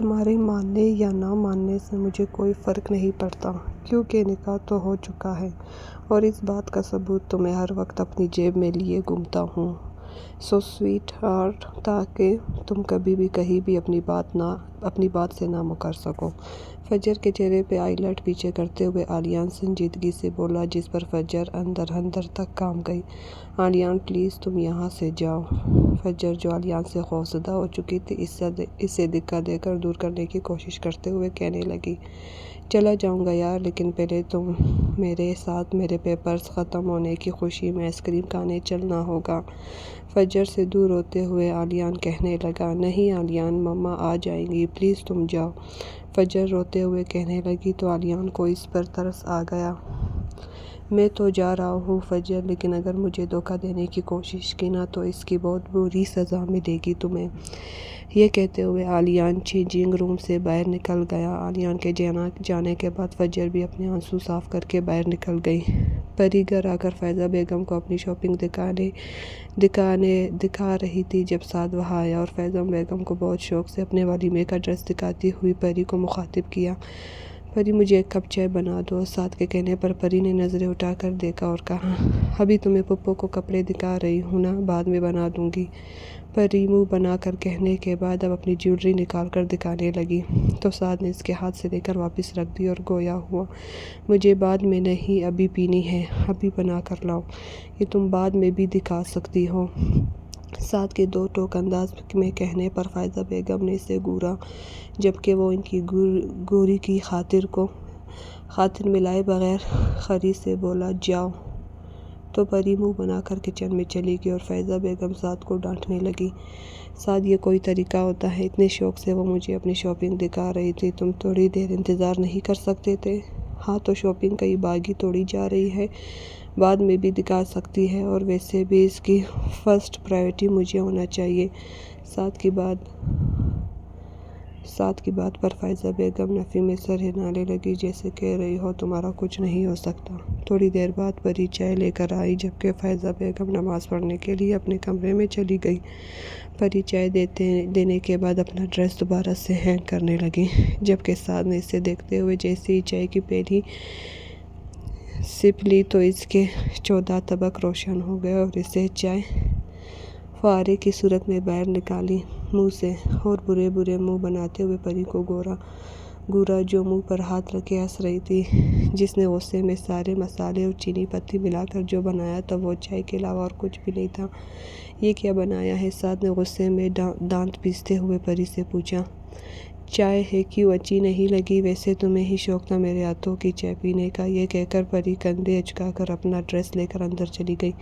تمہارے ماننے یا نہ ماننے سے مجھے کوئی فرق نہیں پڑتا، کیونکہ نکاح تو ہو چکا ہے اور اس بات کا ثبوت تو میں ہر وقت اپنی جیب میں لیے گھومتا ہوں۔ سو سویٹ ہارٹ، تاکہ تم کبھی بھی کہیں بھی اپنی بات سے نہ مکر سکو۔ فجر کے چہرے پہ آئی لٹ پیچھے کرتے ہوئے علیان سنجیدگی سے بولا، جس پر فجر اندر تک کانپ گئی۔ علیان پلیز تم یہاں سے جاؤ۔ فجر، جو علیان سے خوفزدہ ہو چکی تھی، اسے دھکا دے کر دور کرنے کی کوشش کرتے ہوئے کہنے لگی، چلا جاؤں گا یار، لیکن پہلے تم میرے ساتھ میرے پیپرز ختم ہونے کی خوشی میں آئس کریم کھانے چلنا ہوگا۔ فجر سے دور ہوتے ہوئے علیان کہنے لگا، نہیں علیان، مما آ جائیں گی، پلیز تم جاؤ۔ فجر روتے ہوئے کہنے لگی تو علیان کو اس پر ترس آ گیا۔ میں تو جا رہا ہوں فجر، لیکن اگر مجھے دھوکا دینے کی کوشش کی نا تو اس کی بہت بری سزا ملے گی تمہیں۔ یہ کہتے ہوئے علیان چینجنگ روم سے باہر نکل گیا۔ علیان کے جانے کے بعد فجر بھی اپنے آنسو صاف کر کے باہر نکل گئی۔ پری گھر آ کر فائزہ بیگم کو اپنی شاپنگ دکھا رہی تھی جب سعد وہاں آیا اور فائزہ بیگم کو بہت شوق سے اپنے ولیمے کا ڈریس دکھاتی ہوئی پری کو مخاطب کیا، پری مجھے ایک کپ چائے بنا دو۔ سعد کے کہنے پر پری نے نظریں اٹھا کر دیکھا اور کہا، ابھی تمہیں پپو کو کپڑے دکھا رہی ہوں نا، بعد میں بنا دوں گی۔ پری منہ بنا کر کہنے کے بعد اب اپنی جیولری نکال کر دکھانے لگی تو سعد نے اس کے ہاتھ سے لے کر واپس رکھ دی اور گویا ہوا، مجھے بعد میں نہیں، ابھی پینی ہے، ابھی بنا کر لاؤ، یہ تم بعد میں بھی دکھا سکتی ہو۔ سعد کے دو ٹوک انداز میں کہنے پر فائزہ بیگم نے اسے گھورا، جبکہ وہ ان کی گوری کی خاطر ملائے بغیر خری سے بولا، جاؤ۔ تو پری منہ بنا کر کچن میں چلی گئی اور فائزہ بیگم سعد کو ڈانٹنے لگی، سعد یہ کوئی طریقہ ہوتا ہے؟ اتنے شوق سے وہ مجھے اپنی شاپنگ دکھا رہی تھی، تم تھوڑی دیر انتظار نہیں کر سکتے تھے؟ ہاں تو شاپنگ کئی باغی توڑی جا رہی ہے، بعد میں بھی دکھا سکتی ہے، اور ویسے بھی اس کی فرسٹ پرائیورٹی مجھے ہونا چاہیے۔ سعد کی بات پر فائزہ بیگم نفی میں سر ہلانے لگی، جیسے کہہ رہی ہو تمہارا کچھ نہیں ہو سکتا۔ تھوڑی دیر بعد پری چائے لے کر آئی، جبکہ فائزہ بیگم نماز پڑھنے کے لیے اپنے کمرے میں چلی گئی۔ پری چائے دینے کے بعد اپنا ڈریس دوبارہ سے ہینگ کرنے لگی، جبکہ سعد نے اسے دیکھتے ہوئے جیسے ہی چائے کی پہلی سپ لی تو اس کے 14 طبق روشن ہو گئے اور اسے چائے فوارے کی صورت میں باہر نکالی منہ سے، اور برے منہ بناتے ہوئے پری کو گھورا جو منہ پر ہاتھ رکھے ہنس رہی تھی، جس نے غصے میں سارے مسالے اور چینی پتی ملا کر جو بنایا تھا وہ چائے کے علاوہ اور کچھ بھی نہیں تھا۔ یہ کیا بنایا ہے؟ سعد نے غصے میں دانت پیستے ہوئے پری سے پوچھا۔ چائے ہے، کیوں اچھی نہیں لگی؟ ویسے تمہیں ہی شوق تھا میرے ہاتھوں کی چائے پینے کا۔ یہ کہہ کر پری کندھے اچکا کر اپنا ڈریس لے کر اندر چلی گئی،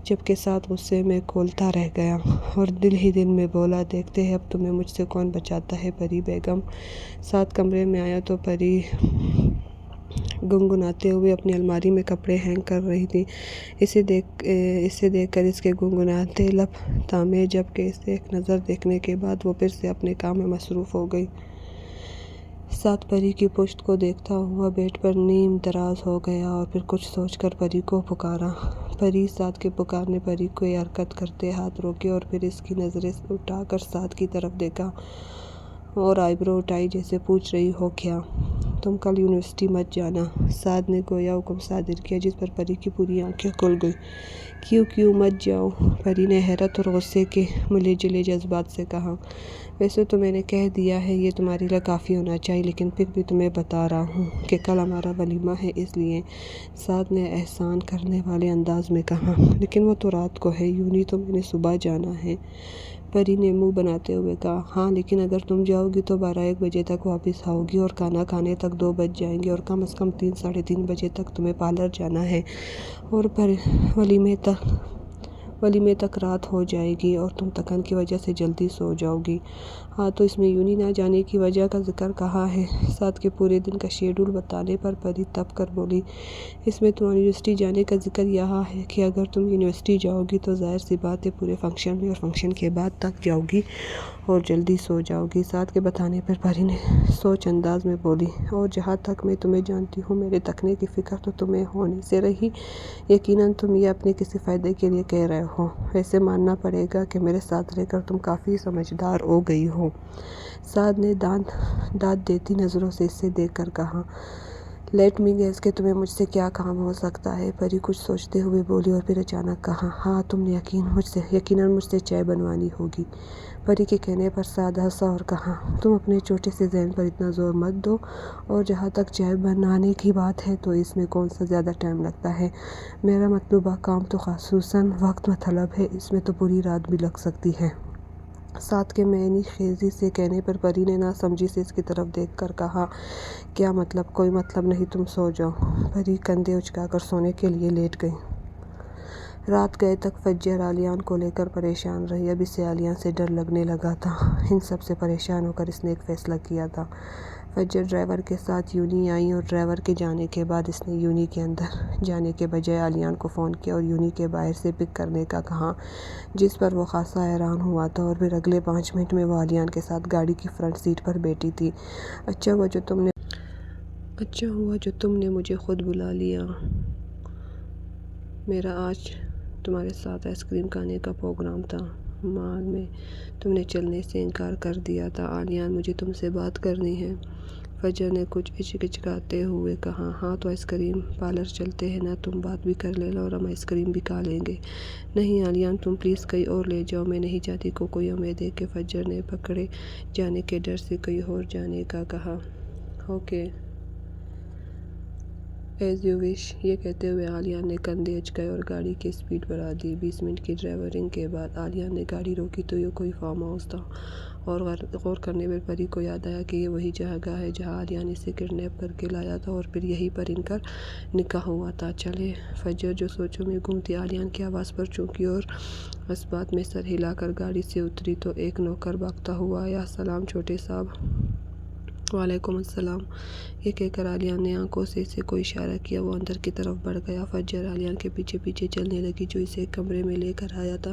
جبکہ سعد غصے میں کھولتا رہ گیا اور دل ہی دل میں بولا، دیکھتے ہیں اب تمہیں مجھ سے کون بچاتا ہے پری بیگم۔ سعد کمرے میں آیا تو پری گنگناتے ہوئے اپنی الماری میں کپڑے ہینگ کر رہی تھی۔ اسے دیکھ کر اس کے گنگناتے لب تھامے، جبکہ اسے ایک نظر دیکھنے کے بعد وہ پھر سے اپنے کام میں مصروف ہو گئی۔ سعد پری کی پشت کو دیکھتا ہوا بیڈ پر نیم دراز ہو گیا اور پھر کچھ سوچ کر پری کو پکارا، پری۔ سعد کے پکارنے پری کو یہ حرکت کرتے ہاتھ روکے اور پھر اس کی نظریں اٹھا کر سعد کی طرف دیکھا اور آئی برو اٹھائی جیسے پوچھ رہی ہو، کیا تم کل یونیورسٹی مت جانا؟ سعد نے گویا حکم صادر کیا، جس پر پری کی پوری آنکھیں کھل گئیں۔ کیوں مت جاؤ؟ پری نے حیرت اور غصے کے ملے جلے جذبات سے کہا، ویسے تو میں نے کہہ دیا ہے، یہ تمہارے لیے کافی ہونا چاہیے، لیکن پھر بھی تمہیں بتا رہا ہوں کہ کل ہمارا ولیمہ ہے، اس لیے۔ سعد نے احسان کرنے والے انداز میں کہا، لیکن وہ تو رات کو ہے، یوں نہیں تو میں نے صبح جانا ہے۔ پری نے منہ بناتے ہوئے کہا، ہاں لیکن اگر تم جاؤ گی تو 12-1 بجے تک واپس آؤ گی اور کھانا کھانے تک 2 بج جائیں گے، اور کم از کم 3-3:30 بجے تک تمہیں پارلر جانا ہے، اور پھر ولیمے تک رات ہو جائے گی اور تم تھکن کی وجہ سے جلدی سو جاؤ گی۔ ہاں تو اس میں یونی نہ جانے کی وجہ کا ذکر کہاں ہے؟ سعد کے پورے دن کا شیڈول بتانے پر پری تپ کر بولی، اس میں تمہاری یونیورسٹی جانے کا ذکر یہاں ہے کہ اگر تم یونیورسٹی جاؤ گی تو ظاہر سی بات ہے پورے فنکشن میں اور فنکشن کے بعد تھک جاؤ گی اور جلدی سو جاؤ گی۔ سعد کے بتانے پر پری نے سوچ انداز میں بولی، اور جہاں تک میں تمہیں جانتی ہوں، میرے تھکنے کی فکر تو تمہیں ہونے سے رہی، یقیناً تم یہ اپنے کسی فائدے کے لیے کہہ رہے ہو، ویسے ماننا پڑے گا کہ میرے ساتھ رہ کر تم کافی سمجھدار ہو گئی ہو۔ سعد نے داد دیتی نظروں سے اسے دیکھ کر کہا، لیٹ می گیس کہ تمہیں مجھ سے کیا کام ہو سکتا ہے؟ پری کچھ سوچتے ہوئے بولی اور پھر اچانک کہا، ہاں تم نے یقیناً مجھ سے چائے بنوانی ہوگی۔ پری کے کہنے پر سعد ہنسا اور کہا، تم اپنے چھوٹے سے ذہن پر اتنا زور مت دو، اور جہاں تک چائے بنانے کی بات ہے تو اس میں کون سا زیادہ ٹائم لگتا ہے؟ میرا مطلوبہ کام تو خصوصاً وقت طلب ہے، اس میں تو پوری رات بھی لگ سکتی ہے۔ سعد کے معنی خیزی سے کہنے پر پری نے ناسمجھی سے اس کی طرف دیکھ کر کہا، کیا مطلب؟ کوئی مطلب نہیں، تم سو جاؤ۔ پری کندھے اچکا کر سونے کے لیے لیٹ گئی۔ رات گئے تک فجر عالیان کو لے کر پریشان رہی۔ اب اسے عالیان سے ڈر لگنے لگا تھا۔ ان سب سے پریشان ہو کر اس نے ایک فیصلہ کیا تھا۔ فجر ڈرائیور کے ساتھ یونی آئی اور ڈرائیور کے جانے کے بعد اس نے یونی کے اندر جانے کے بجائے عالیان کو فون کیا اور یونی کے باہر سے پک کرنے کا کہا، جس پر وہ خاصا حیران ہوا تھا، اور پھر اگلے 5 منٹ میں وہ عالیان کے ساتھ گاڑی کی فرنٹ سیٹ پر بیٹھی تھی۔ اچھا ہوا جو تم نے مجھے خود بلا لیا۔ میرا آج تمہارے ساتھ آئس کریم کھانے کا پروگرام تھا، مگر میں تم نے چلنے سے انکار کر دیا تھا۔ عالیان، مجھے تم سے بات کرنی ہے۔ فجر نے کچھ ہچکچاتے ہوئے کہا، ہاں تو آئس کریم پارلر چلتے ہیں نا، تم بات بھی کر لینا اور ہم آئس کریم بھی کھا لیں گے۔ نہیں عالیان، تم پلیز کہیں اور لے جاؤ، میں نہیں چاہتی کہ کوئی ہمیں دیکھے۔ فجر نے پکڑے جانے کے ڈر سے کہیں اور جانے کا کہا۔ Okay, as you wish. یہ کہتے ہوئے عالیان نے کندھے اچکائے اور گاڑی کی اسپیڈ بڑھا دی۔ 20 منٹ کی ڈرائیونگ کے بعد عالیان نے گاڑی روکی تو یہ کوئی فارم ہاؤس تھا، اور غور کرنے پر پری کو یاد آیا کہ یہ وہی جگہ ہے جہاں عالیان اسے کڈنیپ کر کے لایا تھا، اور پھر یہیں پر ان کا نکاح ہوا تھا۔ چلیں۔ فجر جو سوچوں میں گم تھی، عالیان کی آواز پر چونکی اور اس بات میں سر ہلا کر گاڑی سے اتری تو ایک نوکر بھاگتا ہوا آیا۔ سلام چھوٹے صاحب۔ وعلیکم السلام۔ یہ کہہ کر عالیان نے آنکھوں سے اسے کوئی اشارہ کیا۔ وہ اندر کی طرف بڑھ گیا۔ فجر عالیان کے پیچھے پیچھے چلنے لگی، جو اسے ایک کمرے میں لے کر آیا تھا۔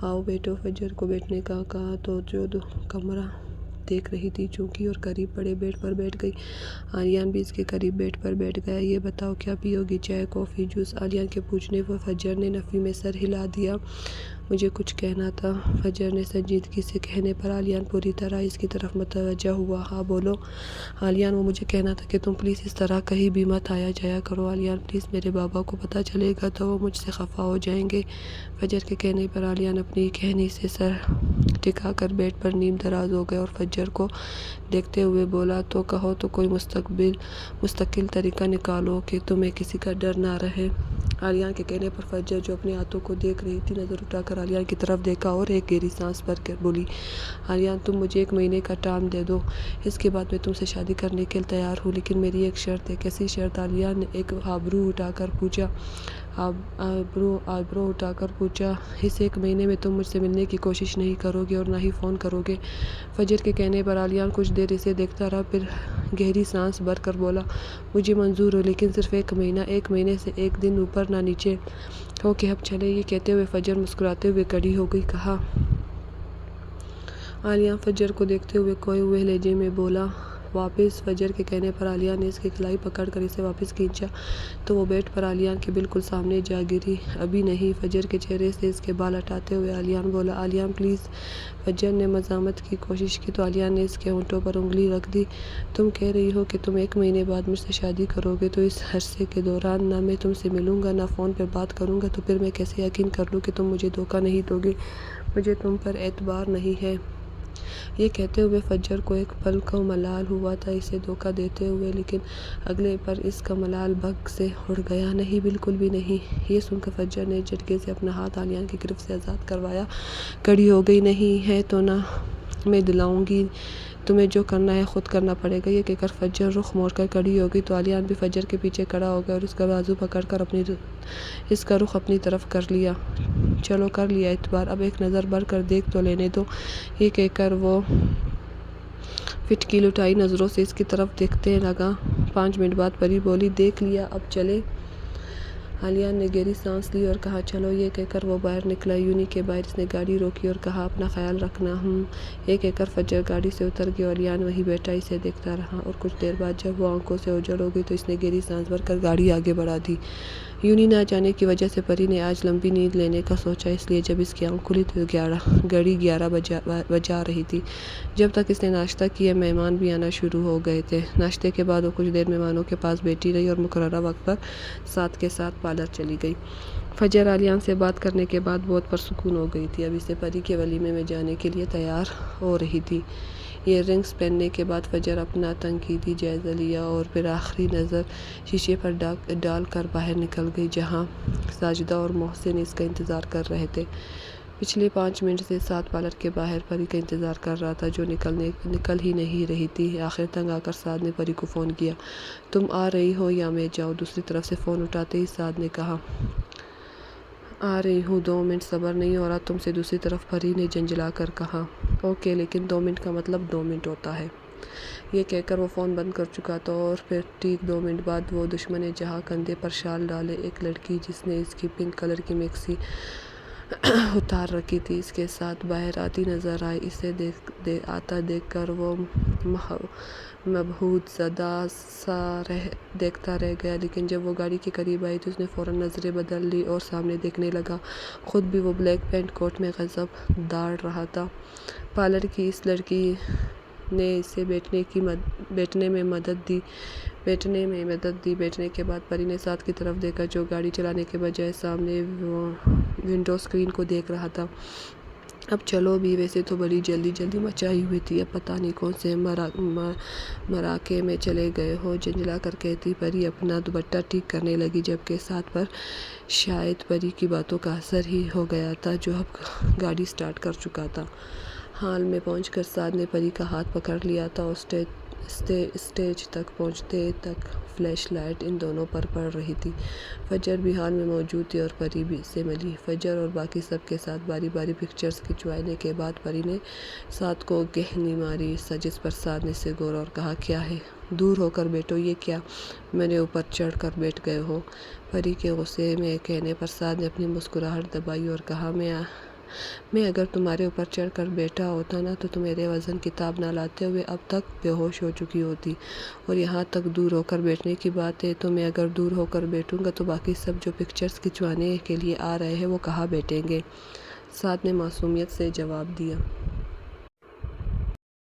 آؤ بیٹھو۔ فجر کو بیٹھنے کا کہا تو جو کمرہ دیکھ رہی تھی چونکی اور قریب پڑے بیڈ پر بیٹھ گئی۔ عالیان بھی اس کے قریب بیڈ پر بیٹھ گیا۔ یہ بتاؤ کیا پیو گی؟ چائے، کافی، جوس؟ عالیان کے پوچھنے پر فجر نے نفی میں سر ہلا دیا۔ مجھے کچھ کہنا تھا، فجر نے سنجیدگی سے کہنے پر عالیان پوری طرح اس کی طرف متوجہ ہوا۔ ہاں بولو۔ عالیان، وہ مجھے کہنا تھا کہ تم پلیز اس طرح کہیں بھی مت آیا جایا کرو۔ عالیان، پلیز، میرے بابا کو پتہ چلے گا تو وہ مجھ سے خفا ہو جائیں گے۔ فجر کے کہنے پر عالیان اپنی کہنی سے سر ٹکا کر بیڈ پر نیم دراز ہو گیا اور فجر کو دیکھتے ہوئے بولا، تو کہو تو کوئی مستقل طریقہ نکالو کہ تمہیں کسی کا ڈر نہ رہے۔ عالیان کے کہنے پر فجر جو اپنے ہاتھوں کو دیکھ رہی تھی، نظر اٹھا کر عالیان کی طرف دیکھا اور ایک گہری سانس بھر کر بولی، عالیان تم مجھے 1 مہینے کا ٹائم دے دو، اس کے بعد میں تم سے شادی کرنے کے لیے تیار ہوں، لیکن میری ایک شرط ہے۔ کیسی شرط؟ عالیان نے ایک آبرو اٹھا کر پوچھا۔ اس 1 مہینے میں تم مجھ سے ملنے کی کوشش نہیں کرو گے اور نہ ہی فون کرو گے۔ فجر کے کہنے پر عالیان کچھ دیر اسے دیکھتا رہا، پھر گہری سانس بھر کر بولا، مجھے منظور ہے، لیکن صرف 1 مہینہ، 1 مہینے سے 1 دن اوپر نہ نیچے۔ اوکے، اب چلیں۔ یہ کہتے ہوئے فجر مسکراتے ہوئے کھڑی ہو گئی۔ کہا۔ عالیان فجر کو دیکھتے ہوئے کھوئے ہوئے لہجے میں بولا، واپس۔ فجر کے کہنے پر عالیان نے اس کی کلائی پکڑ کر اسے واپس کھینچا تو وہ بیڈ پر عالیان کے بالکل سامنے جا گری۔ ابھی نہیں۔ فجر کے چہرے سے اس کے بال ہٹاتے ہوئے عالیان بولا، عالیان پلیز۔ فجر نے مزاحمت کی کوشش کی تو عالیان نے اس کے ہونٹوں پر انگلی رکھ دی۔ تم کہہ رہی ہو کہ تم 1 مہینے بعد مجھ سے شادی کرو گے، تو اس عرصے کے دوران نہ میں تم سے ملوں گا، نہ فون پر بات کروں گا، تو پھر میں کیسے یقین کر لوں کہ تم مجھے دھوکہ نہیں دو گی؟ مجھے تم پر اعتبار نہیں ہے۔ یہ کہتے ہوئے فجر کو ایک پل کو ملال ہوا تھا اسے دھوکہ دیتے ہوئے، لیکن اگلے پر اس کا ملال بھگ سے اڑ گیا۔ نہیں، بالکل بھی نہیں۔ یہ سن کر فجر نے جھٹکے سے اپنا ہاتھ عالیان کی گرفت سے آزاد کروایا، کھڑی ہو گئی۔ نہیں ہے تو نہ میں دلاؤں گی، تمہیں جو کرنا ہے خود کرنا پڑے گا۔ یہ کہہ کر فجر رخ موڑ کر کھڑی ہو گئی تو عالیان بھی فجر کے پیچھے کھڑا ہو گیا اور اس کا بازو پکڑ کر اس کا رخ اپنی طرف کر لیا۔ چلو، کر لیا اعتبار، اب ایک نظر بھر کر دیکھ تو لینے دو۔ یہ کہہ کر وہ فٹکی لٹائی نظروں سے اس کی طرف دیکھتے لگا۔ 5 منٹ بعد پری بولی، دیکھ لیا، اب چلیں۔ آلیان نے گہری سانس لی اور کہا چلو، یہ کہہ کر وہ باہر نکلا۔ یونی کے باہر اس نے گاڑی روکی اور کہا اپنا خیال رکھنا۔ یہ کہہ کر فجر گاڑی سے اتر گیا اور آلیان وہیں بیٹھا اسے دیکھتا رہا، اور کچھ دیر بعد جب وہ آنکھوں سے اوجھل ہو گئی تو اس نے گہری سانس بھر کر گاڑی آگے بڑھا دی۔ یونی نہ جانے کی وجہ سے پری نے آج لمبی نیند لینے کا سوچا، اس لیے جب اس کی آنکھ کھلی تو گھڑی 11 بجا رہی تھی۔ جب تک اس نے ناشتہ کیا مہمان بھی آنا شروع ہو گئے تھے۔ ناشتے کے بعد وہ کچھ دیر مہمانوں کے پاس بیٹھی رہی اور مقررہ وقت پر ساتھ کے ساتھ پارلر چلی گئی۔ فجر آلیان سے بات کرنے کے بعد بہت پرسکون ہو گئی تھی۔ اب اسے پری کے ولیمے میں جانے کے لیے تیار ہو رہی تھی۔ ایئر رنگز پہننے کے بعد فجر اپنا تنقیدی جائزہ لیا اور پھر آخری نظر شیشے پر ڈال کر باہر نکل گئی، جہاں ساجدہ اور محسن اس کا انتظار کر رہے تھے۔ پچھلے 5 منٹ سے سعد پارلر کے باہر پری کا انتظار کر رہا تھا، جو نکل ہی نہیں رہی تھی۔ آخر تنگ آ کر سعد نے پری کو فون کیا۔ تم آ رہی ہو یا میں جاؤں؟ دوسری طرف سے فون اٹھاتے ہی سعد نے کہا آ رہی ہوں، 2 منٹ صبر نہیں ہو رہا تم سے؟ دوسری طرف پری نے جھنجھلا کر کہا اوکے، لیکن 2 منٹ کا مطلب 2 منٹ ہوتا ہے۔ یہ کہہ کر وہ فون بند کر چکا تھا، اور پھر ٹھیک 2 منٹ بعد وہ دشمن جہاں کندھے پر شال ڈالے ایک لڑکی جس نے اس کی پنک کلر کی میکسی اتار رکھی تھی اس کے ساتھ باہر آتی نظر آئی۔ اسے آتا دیکھ کر وہ مبہوت زدہ سا دیکھتا رہ گیا، لیکن جب وہ گاڑی کے قریب آئی تو اس نے فوراً نظریں بدل لی اور سامنے دیکھنے لگا۔ خود بھی وہ بلیک پینٹ کوٹ میں غضب داڑ رہا تھا۔ پارلر کی اس لڑکی نے اسے بیٹھنے میں مدد دی۔ بیٹھنے کے بعد پری نے سعد کی طرف دیکھا، جو گاڑی چلانے کے بجائے سامنے ونڈو اسکرین کو دیکھ رہا تھا۔ اب چلو بھی، ویسے تو بڑی جلدی مچائی ہوئی تھی، اب پتہ نہیں کون سے مراکے میں چلے گئے ہو، جھنجھلا کر کہتی پری اپنا دوپٹہ ٹھیک کرنے لگی، جبکہ سعد پر شاید پری کی باتوں کا اثر ہی ہو گیا تھا، جو اب گاڑی سٹارٹ کر چکا تھا۔ ہال میں پہنچ کر سعد نے پری کا ہاتھ پکڑ لیا تھا اور اسٹیج تک پہنچتے تک فلیش لائٹ ان دونوں پر پڑ رہی تھی۔ فجر بھی ہال میں موجود تھی اور پری بھی سے ملی۔ فجر اور باقی سب کے ساتھ باری باری پکچرز کھنچوانے کے بعد پری نے سعد کو گہنی ماری، جس پر سعد نے اسے گورا اور کہا کیا ہے؟ دور ہو کر بیٹھو، یہ کیا میرے اوپر چڑھ کر بیٹھ گئے ہو؟ پری کے غصے میں کہنے پر سعد نے اپنی مسکراہٹ دبائی اور کہا میں اگر تمہارے اوپر چڑھ کر بیٹھا ہوتا نا تو میرے وزن کتاب نہ لاتے ہوئے اب تک بے ہوش ہو چکی ہوتی، اور یہاں تک دور ہو کر بیٹھنے کی بات ہے تو میں اگر دور ہو کر بیٹھوں گا تو باقی سب جو پکچرز کھنچوانے کے لیے آ رہے ہیں وہ کہاں بیٹھیں گے؟ سعد نے معصومیت سے جواب دیا۔